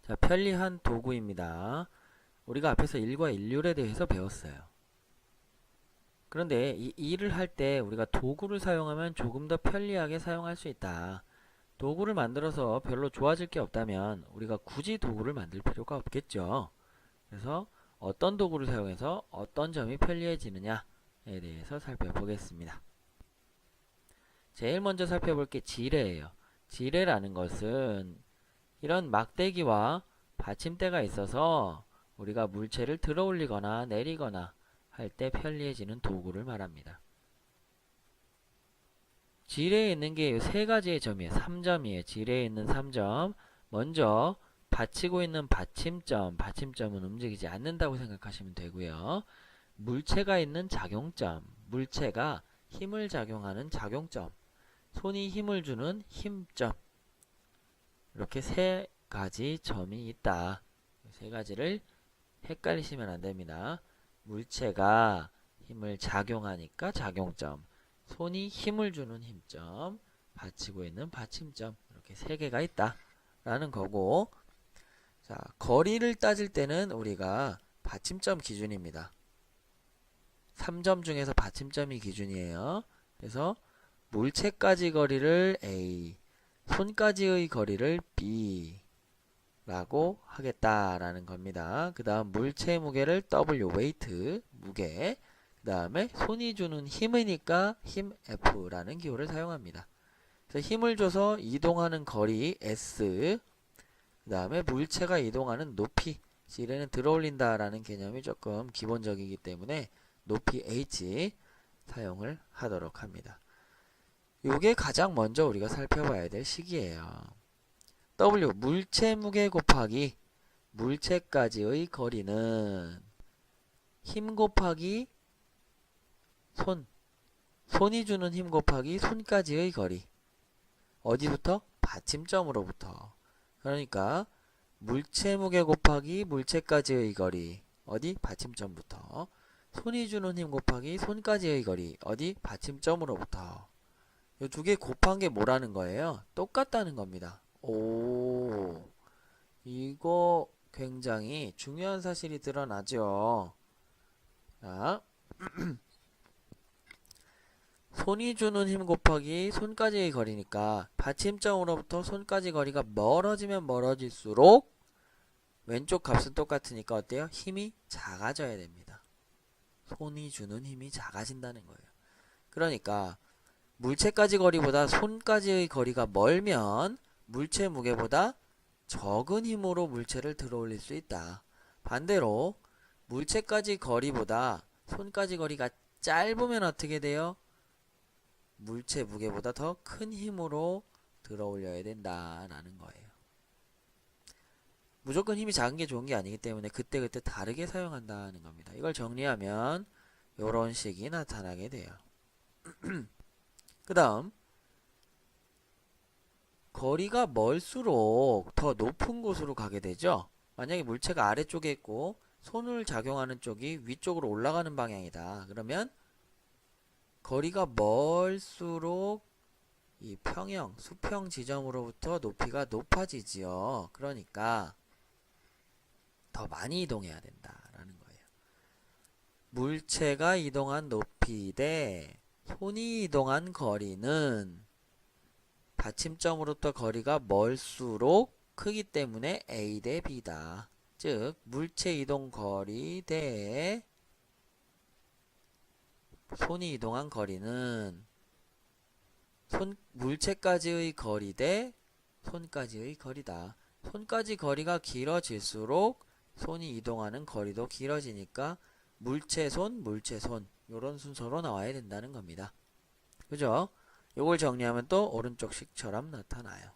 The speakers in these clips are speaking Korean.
자, 편리한 도구입니다. 우리가 앞에서 일과 일률에 대해서 배웠어요. 그런데 이 일을 할 때 우리가 도구를 사용하면 조금 더 편리하게 사용할 수 있다. 도구를 만들어서 별로 좋아질 게 없다면 우리가 굳이 도구를 만들 필요가 없겠죠. 그래서 어떤 도구를 사용해서 어떤 점이 편리해지느냐에 대해서 살펴보겠습니다. 제일 먼저 살펴볼 게 지뢰예요. 지뢰라는 것은 이런 막대기와 받침대가 있어서 우리가 물체를 들어 올리거나 내리거나 할 때 편리해지는 도구를 말합니다. 지뢰에 있는 게 세 가지의 점이에요. 3점이에요. 지뢰에 있는 3점. 먼저 받치고 있는 받침점. 받침점은 움직이지 않는다고 생각하시면 되고요. 물체가 있는 작용점. 물체가 힘을 작용하는 작용점. 손이 힘을 주는 힘점. 이렇게 세 가지 점이 있다. 세 가지를 헷갈리시면 안 됩니다. 물체가 힘을 작용하니까 작용점, 손이 힘을 주는 힘점, 받치고 있는 받침점, 이렇게 세 개가 있다 라는 거고, 자, 거리를 따질 때는 우리가 받침점 기준입니다. 3점 중에서 받침점이 기준이에요. 그래서 물체까지 거리를 A, 손까지의 거리를 B 라고 하겠다라는 겁니다. 그 다음 물체 무게를 W, 웨이트, 무게. 그 다음에 손이 주는 힘이니까 힘 F라는 기호를 사용합니다. 그래서 힘을 줘서 이동하는 거리 S, 그 다음에 물체가 이동하는 높이, 지뢰는 들어올린다라는 개념이 조금 기본적이기 때문에 높이 H 사용을 하도록 합니다. 요게 가장 먼저 우리가 살펴봐야 될 식이에요. W, 물체 무게 곱하기 물체까지의 거리는 힘 곱하기 손, 손이 주는 힘 곱하기 손까지의 거리. 어디부터? 받침점으로부터. 그러니까 물체 무게 곱하기 물체까지의 거리. 어디? 받침점부터. 손이 주는 힘 곱하기 손까지의 거리. 어디? 받침점으로부터. 이 두 개 곱한 게 뭐라는 거예요? 똑같다는 겁니다. 오, 이거 굉장히 중요한 사실이 드러나죠. 자, 손이 주는 힘 곱하기 손까지의 거리니까 받침점으로부터 손까지 거리가 멀어지면 멀어질수록 왼쪽 값은 똑같으니까 어때요? 힘이 작아져야 됩니다. 손이 주는 힘이 작아진다는 거예요. 그러니까 물체까지 거리보다 손까지의 거리가 멀면 물체 무게보다 적은 힘으로 물체를 들어 올릴 수 있다. 반대로 물체까지 거리보다 손까지 거리가 짧으면 어떻게 돼요? 물체 무게보다 더 큰 힘으로 들어 올려야 된다라는 거예요. 무조건 힘이 작은 게 좋은 게 아니기 때문에 그때그때 다르게 사용한다는 겁니다. 이걸 정리하면 이런 식이 나타나게 돼요. 그 다음 거리가 멀수록 더 높은 곳으로 가게 되죠. 만약에 물체가 아래쪽에 있고 손을 작용하는 쪽이 위쪽으로 올라가는 방향이다. 그러면 거리가 멀수록 이 평형, 수평 지점으로부터 높이가 높아지지요. 그러니까 더 많이 이동해야 된다라는 거예요. 물체가 이동한 높이 대 손이 이동한 거리는 받침점으로부터 거리가 멀수록 크기 때문에 A 대 B다. 즉 물체 이동 거리 대 손이 이동한 거리는 물체까지의 거리 대 손까지의 거리다. 손까지 거리가 길어질수록 손이 이동하는 거리도 길어지니까 물체 손, 물체 손 이런 순서로 나와야 된다는 겁니다. 그죠? 요걸 정리하면 또 오른쪽 식처럼 나타나요.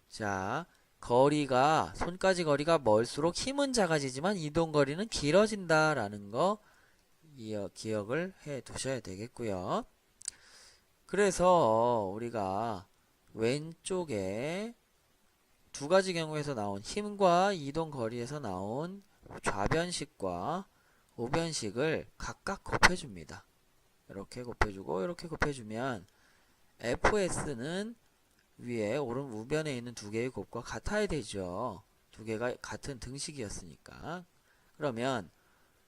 자, 거리가 손까지 거리가 멀수록 힘은 작아지지만 이동 거리는 길어진다라는 거 기억을 해 두셔야 되겠고요. 그래서 우리가 왼쪽에 두 가지 경우에서 나온 힘과 이동 거리에서 나온 좌변식과 우변식을 각각 곱해줍니다. 이렇게 곱해주고 이렇게 곱해주면 FS는 위에 오른 우변에 있는 두 개의 곱과 같아야 되죠. 두 개가 같은 등식이었으니까. 그러면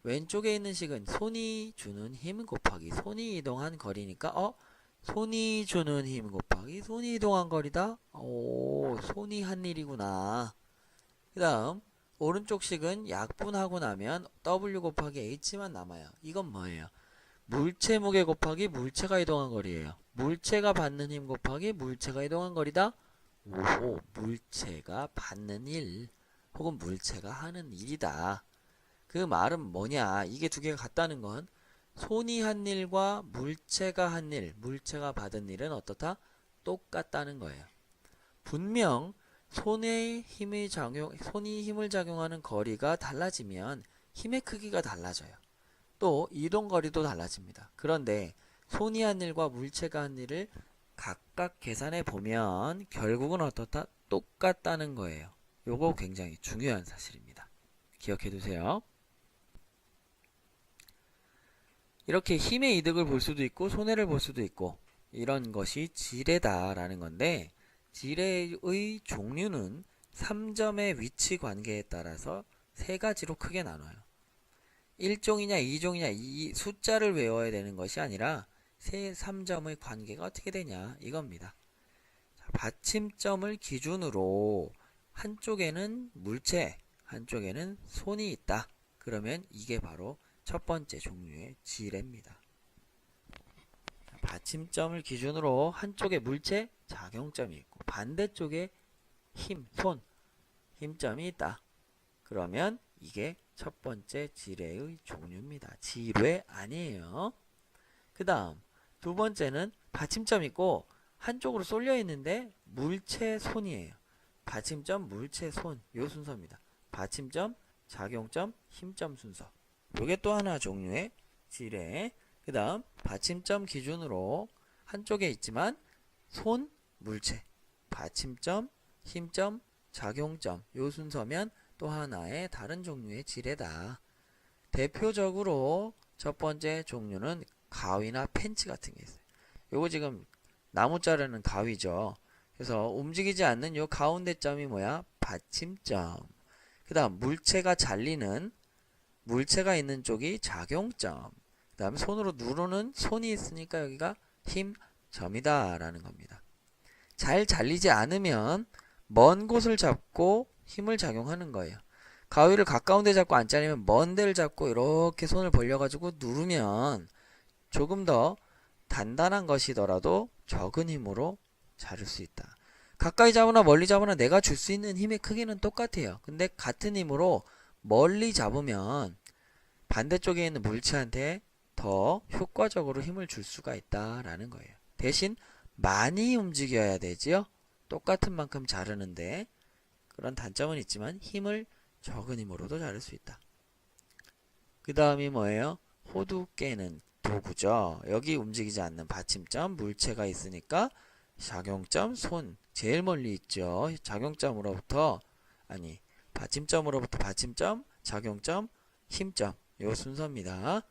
왼쪽에 있는 식은 손이 주는 힘 곱하기 손이 이동한 거리니까 손이 주는 힘 곱하기 손이 이동한 거리다. 오, 손이 한 일이구나. 그 다음 오른쪽 식은 약분하고 나면 W 곱하기 H만 남아요. 이건 뭐예요? 물체 무게 곱하기 물체가 이동한 거리예요. 물체가 받는 힘 곱하기 물체가 이동한 거리다. 오호, 물체가 받는 일 혹은 물체가 하는 일이다. 그 말은 뭐냐? 이게 두 개가 같다는 건 손이 한 일과 물체가 한 일, 물체가 받은 일은 어떻다? 똑같다는 거예요. 분명 손이 힘을 작용하는 거리가 달라지면 힘의 크기가 달라져요. 또 이동 거리도 달라집니다. 그런데 손이 한 일과 물체가 한 일을 각각 계산해 보면 결국은 어떻다? 똑같다는 거예요. 요거 굉장히 중요한 사실입니다. 기억해 두세요. 이렇게 힘의 이득을 볼 수도 있고 손해를 볼 수도 있고 이런 것이 지뢰다라는 건데 지뢰의 종류는 3점의 위치 관계에 따라서 세 가지로 크게 나눠요. 1종이냐 2종이냐 이 숫자를 외워야 되는 것이 아니라 3점의 관계가 어떻게 되냐 이겁니다. 자, 받침점을 기준으로 한쪽에는 물체, 한쪽에는 손이 있다. 그러면 이게 바로 첫 번째 종류의 지뢰입니다. 받침점을 기준으로 한쪽에 물체, 작용점이 있고 반대쪽에 힘, 손, 힘점이 있다. 그러면 이게 첫 번째 지뢰의 종류입니다. 지뢰 아니에요. 그 다음 두 번째는 받침점 있고 한쪽으로 쏠려 있는데 물체, 손이에요. 받침점, 물체, 손 요 순서입니다. 받침점, 작용점, 힘점 순서. 요게 또 하나 종류의 지뢰. 그 다음 받침점 기준으로 한쪽에 있지만 손, 물체, 받침점, 힘점, 작용점 요 순서면 또 하나의 다른 종류의 지뢰다. 대표적으로 첫 번째 종류는 가위나 펜치 같은 게 있어요. 요거 지금 나무 자르는 가위죠. 그래서 움직이지 않는 요 가운데 점이 뭐야? 받침점. 그 다음 물체가 잘리는 물체가 있는 쪽이 작용점. 그 다음에 손으로 누르는 손이 있으니까 여기가 힘점이다 라는 겁니다. 잘 잘리지 않으면 먼 곳을 잡고 힘을 작용하는 거예요. 가위를 가까운 데 잡고 안 잘리면 먼 데를 잡고 이렇게 손을 벌려가지고 누르면 조금 더 단단한 것이더라도 적은 힘으로 자를 수 있다. 가까이 잡으나 멀리 잡으나 내가 줄 수 있는 힘의 크기는 똑같아요. 근데 같은 힘으로 멀리 잡으면 반대쪽에 있는 물체한테 더 효과적으로 힘을 줄 수가 있다라는 거예요. 대신 많이 움직여야 되지요. 똑같은 만큼 자르는데 그런 단점은 있지만 힘을 적은 힘으로도 자를 수 있다. 그 다음이 뭐예요? 호두 깨는 도구죠. 여기 움직이지 않는 받침점, 물체가 있으니까 작용점, 손 제일 멀리 있죠. 작용점으로부터 받침점으로부터 받침점, 작용점, 힘점 요 순서입니다.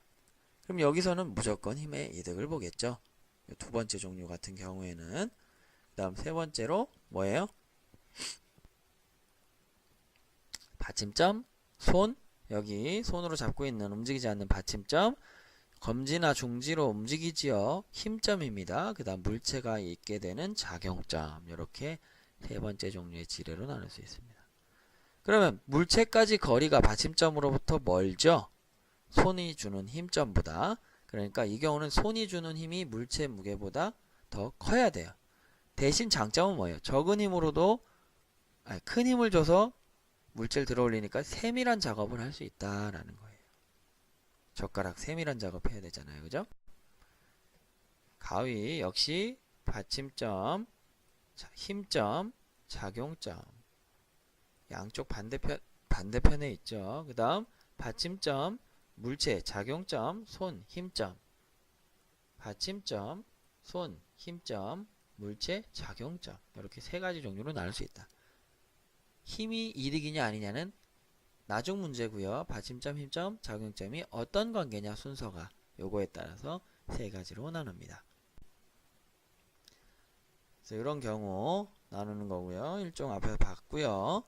그럼 여기서는 무조건 힘의 이득을 보겠죠. 두 번째 종류 같은 경우에는 그 다음 세 번째로 뭐예요? 받침점, 손 여기 손으로 잡고 있는 움직이지 않는 받침점 검지나 중지로 움직이지요. 힘점입니다. 그 다음 물체가 있게 되는 작용점 이렇게 세 번째 종류의 지뢰로 나눌 수 있습니다. 그러면 물체까지 거리가 받침점으로부터 멀죠. 손이 주는 힘점보다. 그러니까 이 경우는 손이 주는 힘이 물체 무게보다 더 커야 돼요. 대신 장점은 뭐예요? 적은 힘으로도 큰 힘을 줘서 물체를 들어 올리니까 세밀한 작업을 할 수 있다라는 거예요. 젓가락 세밀한 작업 해야 되잖아요. 그죠? 가위 역시 받침점, 힘점, 작용점 양쪽 반대편에 있죠. 그 다음 받침점, 물체, 작용점, 손, 힘점 받침점, 손, 힘점, 물체, 작용점 이렇게 세 가지 종류로 나눌 수 있다. 힘이 이득이냐 아니냐는 나중 문제고요. 받침점, 힘점, 작용점이 어떤 관계냐 순서가 요거에 따라서 세 가지로 나눕니다. 그래서 이런 경우 나누는 거고요. 일종 앞에서 봤고요.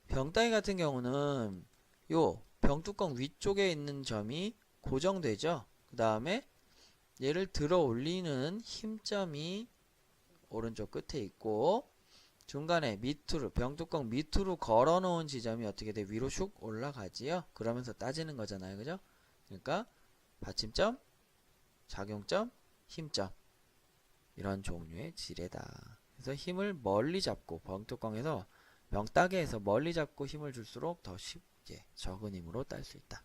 병따기 같은 경우는 요 병뚜껑 위쪽에 있는 점이 고정되죠. 그 다음에 얘를 들어 올리는 힘점이 오른쪽 끝에 있고 중간에 밑으로 병뚜껑 밑으로 걸어 놓은 지점이 어떻게 돼? 위로 슉 올라가지요. 그러면서 따지는 거잖아요. 그죠? 그러니까 받침점, 작용점, 힘점 이런 종류의 지뢰다. 그래서 힘을 멀리 잡고 병뚜껑에서 병따개에서 멀리 잡고 힘을 줄수록 더 쉽게 적은 힘으로 딸 수 있다.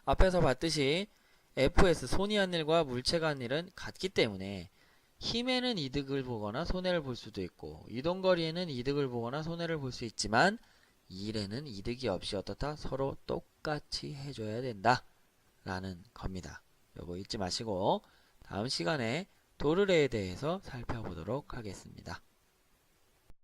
앞에서 봤듯이 FS 손이 한 일과 물체가 한 일은 같기 때문에 힘에는 이득을 보거나 손해를 볼 수도 있고 이동거리에는 이득을 보거나 손해를 볼 수 있지만 일에는 이득이 없이 어떻다? 서로 똑같이 해줘야 된다 라는 겁니다. 요거 잊지 마시고 다음 시간에 도르래에 대해서 살펴보도록 하겠습니다.